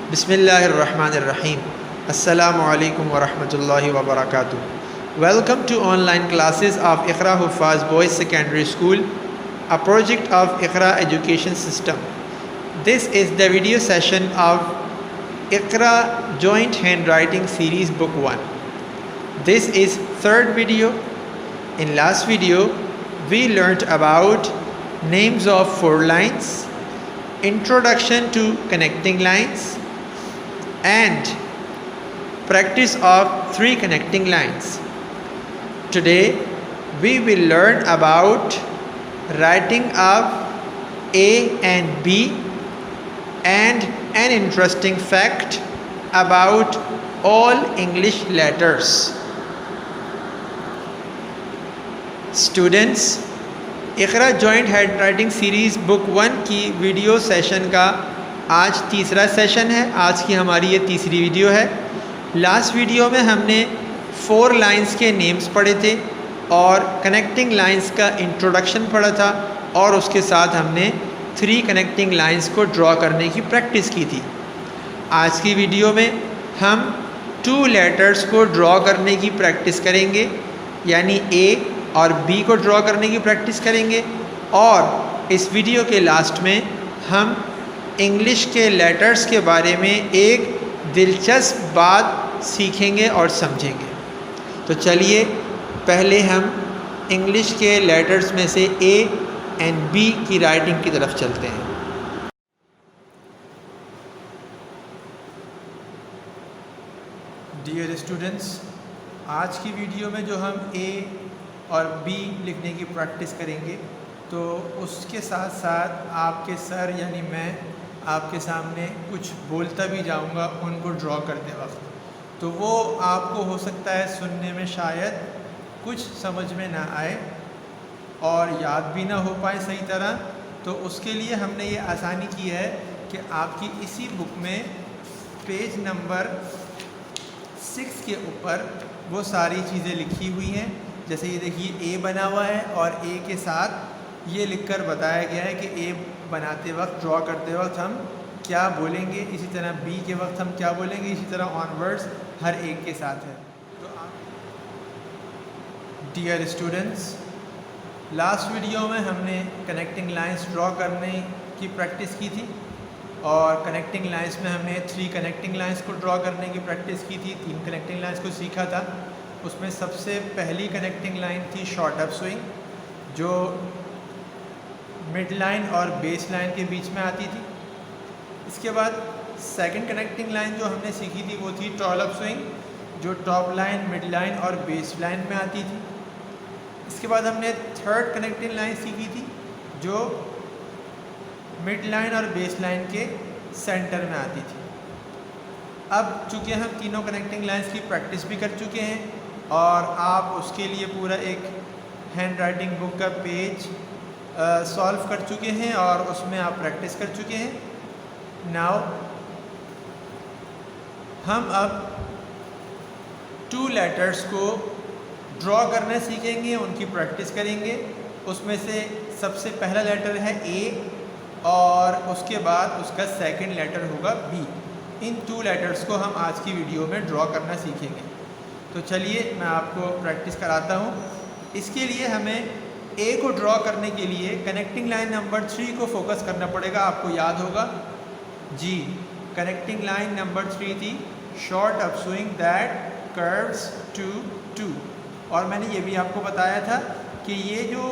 Bismillahirrahmanirrahim. Assalamu alaikum wa rahmatullahi wa barakatuh. Welcome to online classes of Iqra Huffaz Boys Secondary School, a project of Iqra Education System. This is the video session of Iqra Joint Handwriting Series Book 1. This is third video. In last video, we learnt about names of 4 lines, introduction to connecting lines, and practice of 3 connecting lines. Today we will learn about writing of A and B and an interesting fact about all English letters. Students, Iqra joint handwriting series book 1 की video session का आज तीसरा session है। आज की हमारी ये तीसरी वीडियो है। लास्ट वीडियो में हमने 4 लाइंस के नेम्स पढ़े थे और कनेक्टिंग लाइंस का इंट्रोडक्शन पढ़ा था और उसके साथ हमने 3 कनेक्टिंग लाइंस को ड्रॉ करने की प्रैक्टिस की थी। आज की वीडियो में हम 2 लेटर्स को ड्रॉ करने की प्रैक्टिस करेंगे, यानी ए और बी को ड्रॉ करने की प्रैक्टिस करेंगे। और इस वीडियो के लास्ट में हम इंग्लिश के लेटर्स के बारे में एक दिलचस्प बात सीखेंगे और समझेंगे। तो चलिए पहले हम इंग्लिश के लेटर्स में से ए एंड बी की राइटिंग की तरफ चलते हैं। डियर स्टूडेंट्स, आज की वीडियो में जो हम ए और बी लिखने की प्रैक्टिस करेंगे, तो उसके साथ साथ आपके सर यानी मैं आपके सामने कुछ बोलता भी जाऊंगा उनको ड्रॉ करते वक्त। तो वो आपको हो सकता है सुनने में शायद कुछ समझ में ना आए और याद भी ना हो पाए सही तरह। तो उसके लिए हमने ये आसानी की है कि आपकी इसी बुक में पेज नंबर 6 के ऊपर वो सारी चीज़ें लिखी हुई हैं। जैसे ये देखिए ए बना हुआ है और ए के साथ ये लिखकर बताया गया है कि ए बनाते वक्त, ड्रॉ करते वक्त हम क्या बोलेंगे, इसी तरह बी के वक्त हम क्या बोलेंगे, इसी तरह ऑनवर्ड्स हर एक के साथ है। तो डियर स्टूडेंट्स, लास्ट वीडियो में हमने कनेक्टिंग लाइंस ड्रॉ करने की प्रैक्टिस की थी और कनेक्टिंग लाइंस में हमने 3 कनेक्टिंग लाइंस को ड्रॉ करने की प्रैक्टिस की थी, 3 कनेक्टिंग लाइंस को सीखा था। उसमें सबसे पहली कनेक्टिंग लाइन थी शॉर्ट अप स्विंग, जो मिड लाइन और बेस लाइन के बीच में आती थी। इसके बाद सेकंड कनेक्टिंग लाइन जो हमने सीखी थी वो थी टॉल अप स्विंग, जो टॉप लाइन, मिड लाइन और बेस लाइन में आती थी। इसके बाद हमने थर्ड कनेक्टिंग लाइन सीखी थी जो मिड लाइन और बेस लाइन के सेंटर में आती थी। अब चूँकि हम तीनों कनेक्टिंग लाइंस की प्रैक्टिस भी कर चुके हैं और आप उसके लिए पूरा एक हैंड राइटिंग बुक का पेज सॉल्व कर चुके हैं और उसमें आप प्रैक्टिस कर चुके हैं। नाउ हम अब 2 लेटर्स को ड्रॉ करना सीखेंगे, उनकी प्रैक्टिस करेंगे। उसमें से सबसे पहला लेटर है ए और उसके बाद उसका सेकंड लेटर होगा बी। इन 2 लेटर्स को हम आज की वीडियो में ड्रॉ करना सीखेंगे। तो चलिए मैं आपको प्रैक्टिस कराता हूँ। इसके लिए हमें ए को ड्रॉ करने के लिए कनेक्टिंग लाइन नंबर 3 को फोकस करना पड़ेगा। आपको याद होगा जी, कनेक्टिंग लाइन नंबर 3 थी short up swing that curves to 2। और मैंने ये भी आपको बताया था कि ये जो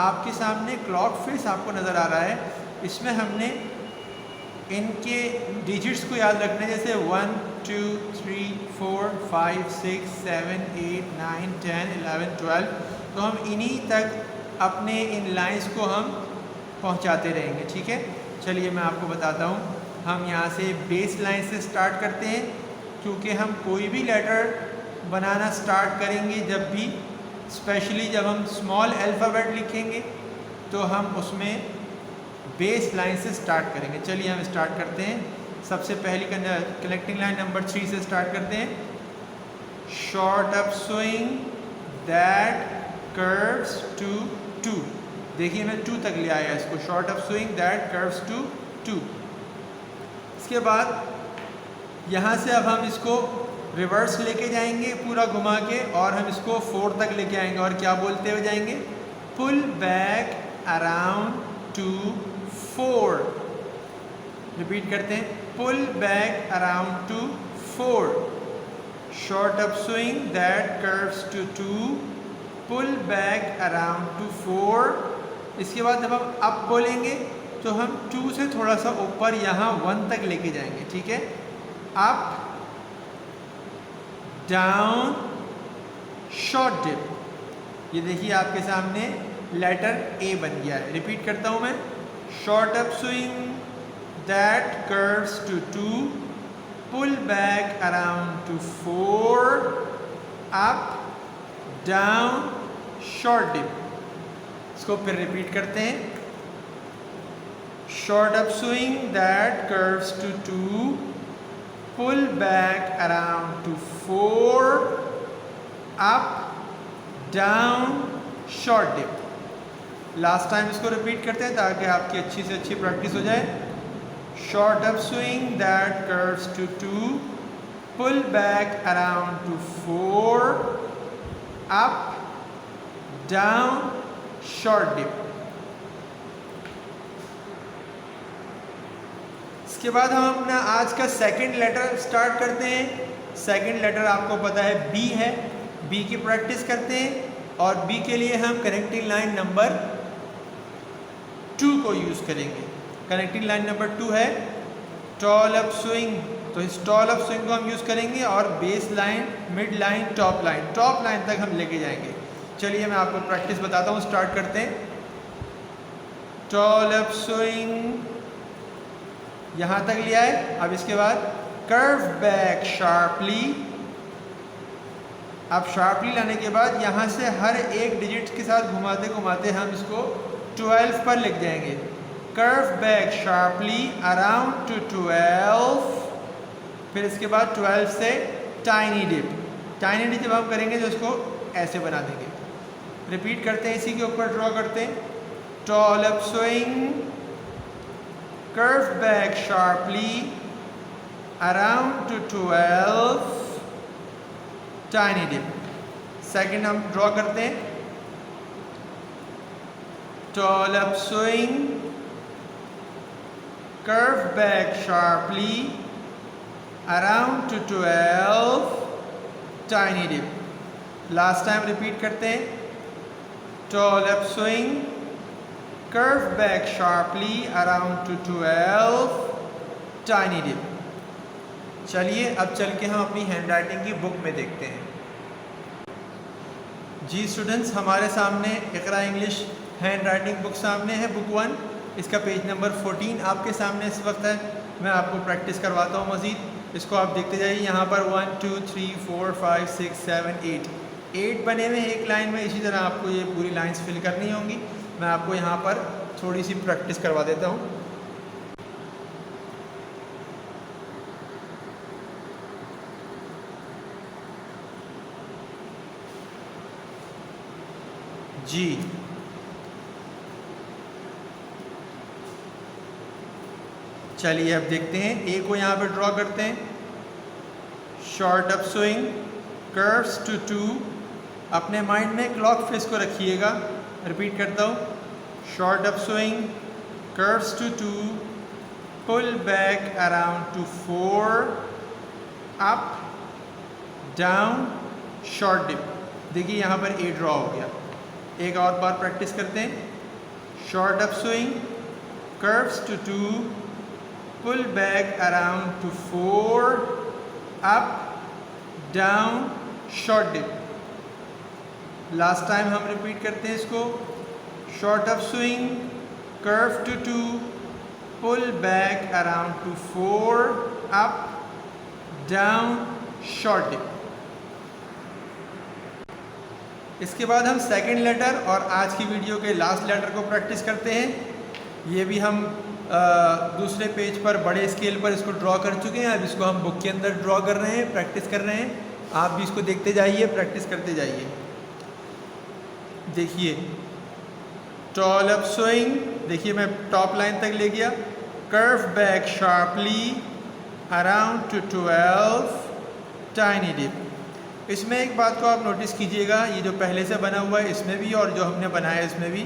आपके सामने क्लॉक फेस आपको नज़र आ रहा है, इसमें हमने इनके डिजिट्स को याद रखना है, जैसे 1 2 3 4 5 6 7 8 9 10 11 12। तो हम इन्हीं तक अपने इन लाइंस को हम पहुंचाते रहेंगे। ठीक है, चलिए मैं आपको बताता हूं। हम यहां से बेस लाइन से स्टार्ट करते हैं, क्योंकि हम कोई भी लेटर बनाना स्टार्ट करेंगे जब भी, स्पेशली जब हम स्मॉल अल्फ़ाबेट लिखेंगे, तो हम उसमें बेस लाइन से स्टार्ट करेंगे। चलिए हम स्टार्ट करते हैं। सबसे पहली कनेक्टिंग लाइन नंबर 3 से स्टार्ट करते हैं। Short up swing that curves to 2। देखिए मैं 2 तक ले आया इसको, short up swing that curves to 2। इसके बाद यहाँ से अब हम इसको रिवर्स लेके जाएंगे पूरा घुमा के, और हम इसको 4 तक लेके आएंगे और क्या बोलते हुए जाएंगे, pull back around to 4। Repeat करते हैं, pull back around to 4, short up swing that curves to 2, pull back around to 4। इसके बाद जब हम अप बोलेंगे तो हम 2 से थोड़ा सा ऊपर यहाँ 1 तक लेके जाएंगे, ठीक है। अप डाउन शॉर्ट डिप, ये देखिए आपके सामने लेटर ए बन गया है। रिपीट करता हूँ मैं, short up swing that curves to 2, pull back around to 4, up down short dip. इसको फिर रिपीट करते हैं, short up swing that curves to 2, pull back around to 4, up down short dip। Last time इसको repeat करते हैं ताकि आपकी अच्छी से अच्छी प्रैक्टिस हो जाए। Short up swing that curves to 2, pull back around to 4, up down short dip. इसके बाद हम अपना आज का सेकंड लेटर स्टार्ट करते हैं। सेकंड लेटर आपको पता है बी है, बी की प्रैक्टिस करते हैं और बी के लिए हम कनेक्टिंग लाइन नंबर 2 को यूज़ करेंगे। कनेक्टिंग लाइन नंबर 2 है टॉल अप स्विंग, तो इस टॉल अप स्विंग को हम यूज़ करेंगे और base line, mid line, top line तक हम लेके जाएंगे। चलिए मैं आपको प्रैक्टिस बताता हूँ, स्टार्ट करते हैं। टॉल अप स्विंग यहाँ तक लिया है। अब इसके बाद कर्व बैक शार्पली, अब शार्पली लाने के बाद यहाँ से हर एक डिजिट के साथ घुमाते घुमाते हम इसको 12 पर लिख जाएंगे। Curve back sharply around to 12, फिर इसके बाद 12 से टाइनी डिप। टाइनी डिप जब हम करेंगे तो इसको ऐसे बना देंगे। रिपीट करते हैं, इसी के ऊपर ड्रॉ करते हैं। Tall up swing, curve back sharply around to 12, tiny dip। Second हम ड्रॉ करते हैं, tall up swing, curve back sharply around to 12, tiny dip। Last time repeat करते हैं, tall up swing, curve back sharply around to 12, tiny dip। चलिए अब चल के हम अपनी हैंड राइटिंग की बुक में देखते हैं। जी स्टूडेंट्स, हमारे सामने इकरा इंग्लिश हैंड राइटिंग बुक सामने है, बुक 1। इसका पेज नंबर 14 आपके सामने इस वक्त है। मैं आपको प्रैक्टिस करवाता हूँ मज़ीद, इसको आप देखते जाइए। यहाँ पर 1 2 3 4 5 6 7 8 बने हुए हैं एक लाइन में। इसी तरह आपको ये पूरी लाइंस फिल करनी होंगी। मैं आपको यहाँ पर थोड़ी सी प्रैक्टिस करवा देता हूँ। जी चलिए अब देखते हैं, ए को यहाँ पर ड्रॉ करते हैं। Short up swing curves to 2, अपने माइंड में क्लॉक फेस को रखिएगा। रिपीट करता हूँ, short up swing curves to 2, pull back around to 4, up down short dip. देखिए यहाँ पर ए ड्रॉ हो गया। एक और बार प्रैक्टिस करते हैं। Short up swing curves to 2, pull back around to 4, up down short dip. Last time हम रिपीट करते हैं इसको। Short up swing curve to 2, pull back around to 4, up down short dip. इसके बाद हम सेकंड लेटर और आज की वीडियो के लास्ट लेटर को प्रैक्टिस करते हैं। ये भी हम दूसरे पेज पर बड़े स्केल पर इसको ड्रॉ कर चुके हैं। अब इसको हम बुक के अंदर ड्रॉ कर रहे हैं, प्रैक्टिस कर रहे हैं। आप भी इसको देखते जाइए, प्रैक्टिस करते जाइए। देखिए टॉल अप स्विंग, देखिए मैं टॉप लाइन तक ले गया। Curve back sharply around to 12 tiny dip. इसमें एक बात को आप नोटिस कीजिएगा, ये जो पहले से बना हुआ है इसमें भी और जो हमने बनाया है इसमें भी,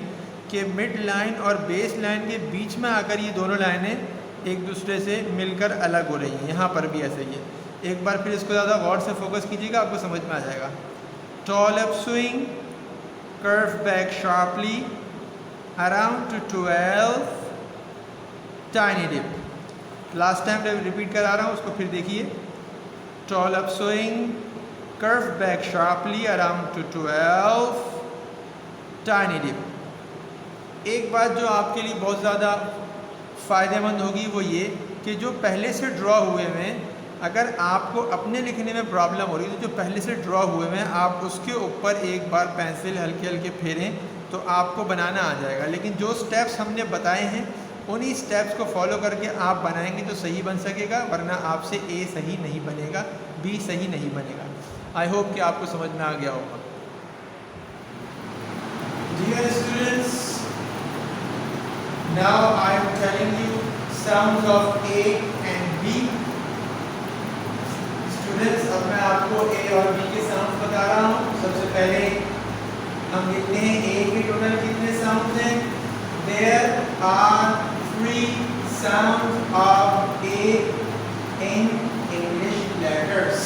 कि मिड लाइन और बेस लाइन के बीच में आकर ये दोनों लाइनें एक दूसरे से मिलकर अलग हो रही हैं। यहाँ पर भी ऐसे ही है। एक बार फिर इसको ज़्यादा गौर से फोकस कीजिएगा, आपको समझ में आ जाएगा। Tall up swing, curve back sharply, around to 12 tiny dip. Last time repeat करा रहा हूँ, उसको फिर देखिए। Tall up swing, curve back sharply, around to 12 tiny dip. एक बात जो आपके लिए बहुत ज़्यादा फ़ायदेमंद होगी वो ये कि जो पहले से ड्रॉ हुए हैं, अगर आपको अपने लिखने में प्रॉब्लम हो रही है तो जो पहले से ड्रॉ हुए हैं आप उसके ऊपर एक बार पेंसिल हल्के हल्के फेरें तो आपको बनाना आ जाएगा। लेकिन जो स्टेप्स हमने बताए हैं उन्हीं स्टेप्स को फॉलो करके आप बनाएंगे तो सही बन सकेगा, वरना आपसे ए सही नहीं बनेगा, बी सही नहीं बनेगा। आई होप कि आपको समझ में आ गया होगा। Dear students, now I am telling you sounds of A and B. Students, अब मैं आपको A और B के साउंड बता रहा हूँ। सबसे पहले हम लिखते हैं A के टोटल कितने साउंड हैं। There are 3 sounds of A in English letters.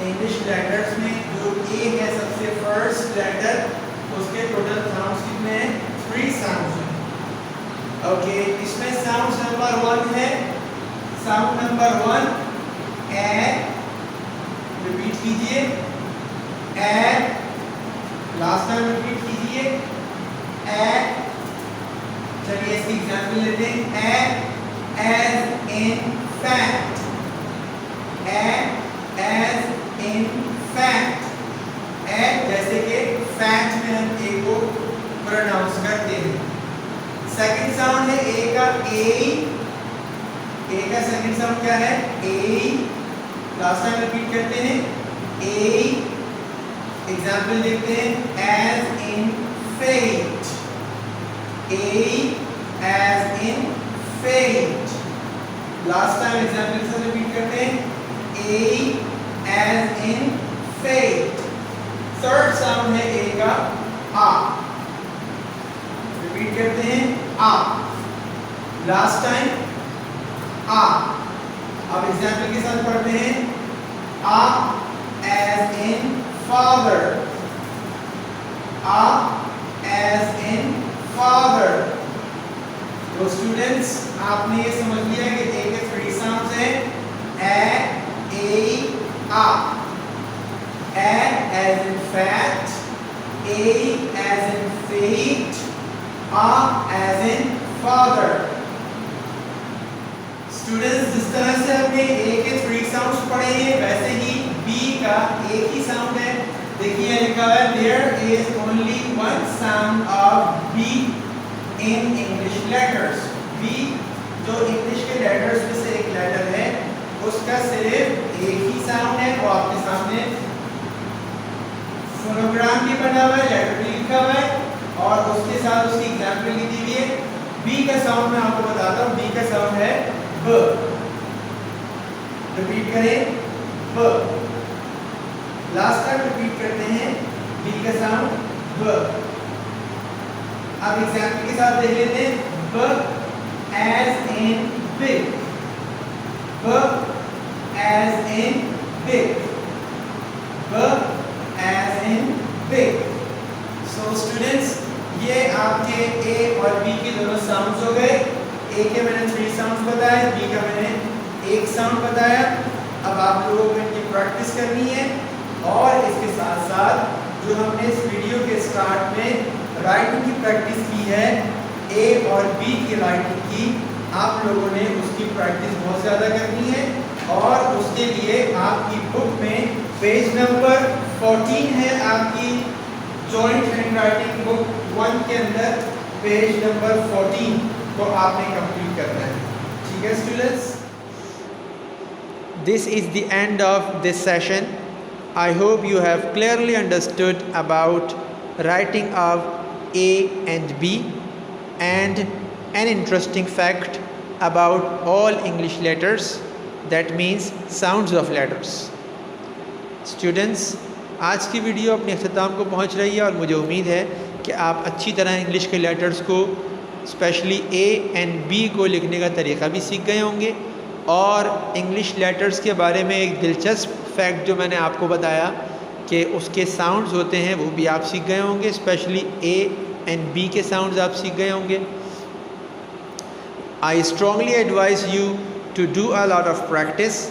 English letters में जो A है सबसे फर्स्ट लेटर, उसके टोटल साउंड्स कितने हैं? 3 साउंड्स हैं। ओके, इसमें साउंड नंबर 1 है। साउंड नंबर 1 ए, रिपीट कीजिए ए, लास्ट टाइम रिपीट कीजिए ए। चलिए इसकी एग्जांपल लेते हैं। A as in fact, A as in fact, A जैसे कि फैक्ट में हम ए को प्रोनाउंस करते हैं। सेकंड साउंड है ए का ए का सेकंड साउंड क्या है? ए। लास्ट टाइम रिपीट करते हैं ए। एग्जांपल देखते हैं as in fate, A as in fate. Last time example से रिपीट करते हैं A as in fate. Third sound है ए का आ। रिपीट करते हैं आ। लास्ट टाइम आ। अब एग्जांपल के साथ पढ़ते हैं आ as in father, आ as in father। तो स्टूडेंट्स, आपने ये समझ लिया कि ए के 3 साउंड्स हैं ए आ। A as in fact, A as in fate, A as in father। Students, जिस तरह से हमने A के 3 साउंड्स पढ़े हैं वैसे ही B का एक ही साउंड है। देखिए लिखा है there is only one sound of B in English letters। B जो इंग्लिश के लेटर्स में से एक लेटर है उसका सिर्फ एक ही साउंड है। वो आपके सामने फोनोग्राम भी बना हुआ है, लेटर भी लिखा हुआ है और उसके साथ उसकी एग्जांपल भी दी हुई है। बी का साउंड मैं आपको बताता हूँ। बी का साउंड है ब। रिपीट करें ब। लास्ट टाइम रिपीट करते हैं बी का साउंड ब। अब एग्जांपल के साथ देख लेते हैं ब एज इन बिग, ब as in big, b as in big। So students, ये आपके A और B के दोनों साउंड्स हो गए। A के मैंने 3 साउंड्स बताए, B का मैंने 1 साउंड बताया। अब आप लोगों को इनकी प्रैक्टिस करनी है और इसके साथ साथ जो हमने इस वीडियो के स्टार्ट में राइटिंग की प्रैक्टिस की है A और B की राइटिंग की, आप लोगों ने उसकी प्रैक्टिस बहुत ज़्यादा करनी है और उसके लिए आपकी बुक में पेज नंबर 14 है, आपकी जॉइंट हैंड राइटिंग बुक 1 के अंदर पेज नंबर 14 को आपने कंप्लीट करना है। ठीक है students, this is the end of this session. I hope you have clearly understood about writing of A and B and an interesting fact about all English letters. That means sounds of letters. Students, आज की video अपने अख्ताम को पहुंच रही है और मुझे उम्मीद है कि आप अच्छी तरह इंग्लिश के लेटर्स को स्पेशली ए एंड बी को लिखने का तरीक़ा भी सीख गए होंगे और इंग्लिश लेटर्स के बारे में एक दिलचस्प फैक्ट जो मैंने आपको बताया कि उसके साउंड्स होते हैं वो भी आप सीख गए होंगे, स्पेशली ए एंड बी के साउंड्स आप सीख गए होंगे। I strongly advise you to do a lot of practice.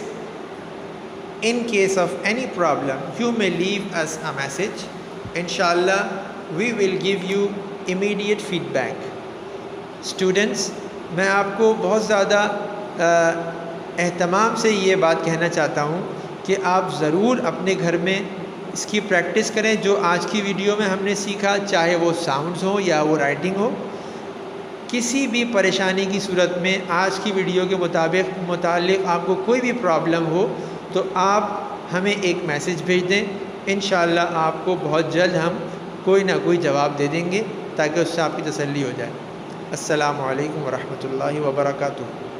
In case of any problem, you may leave us a message. Inshallah, we will give you immediate feedback. Students, मैं आपको बहुत ज़्यादा एहतमाम से ये बात कहना चाहता हूँ कि आप ज़रूर अपने घर में इसकी प्रैक्टिस करें जो आज की वीडियो में हमने सीखा, चाहे वो साउंड्स हो या वो राइटिंग हो। किसी भी परेशानी की सूरत में आज की वीडियो के मुतालिक आपको कोई भी प्रॉब्लम हो तो आप हमें एक मैसेज भेज दें। इंशाअल्लाह आपको बहुत जल्द हम कोई ना कोई जवाब दे देंगे ताकि उससे आपकी तसल्ली हो जाए। अस्सलामु अलैकुम वरहमतुल्लाहि वबरकातुहू।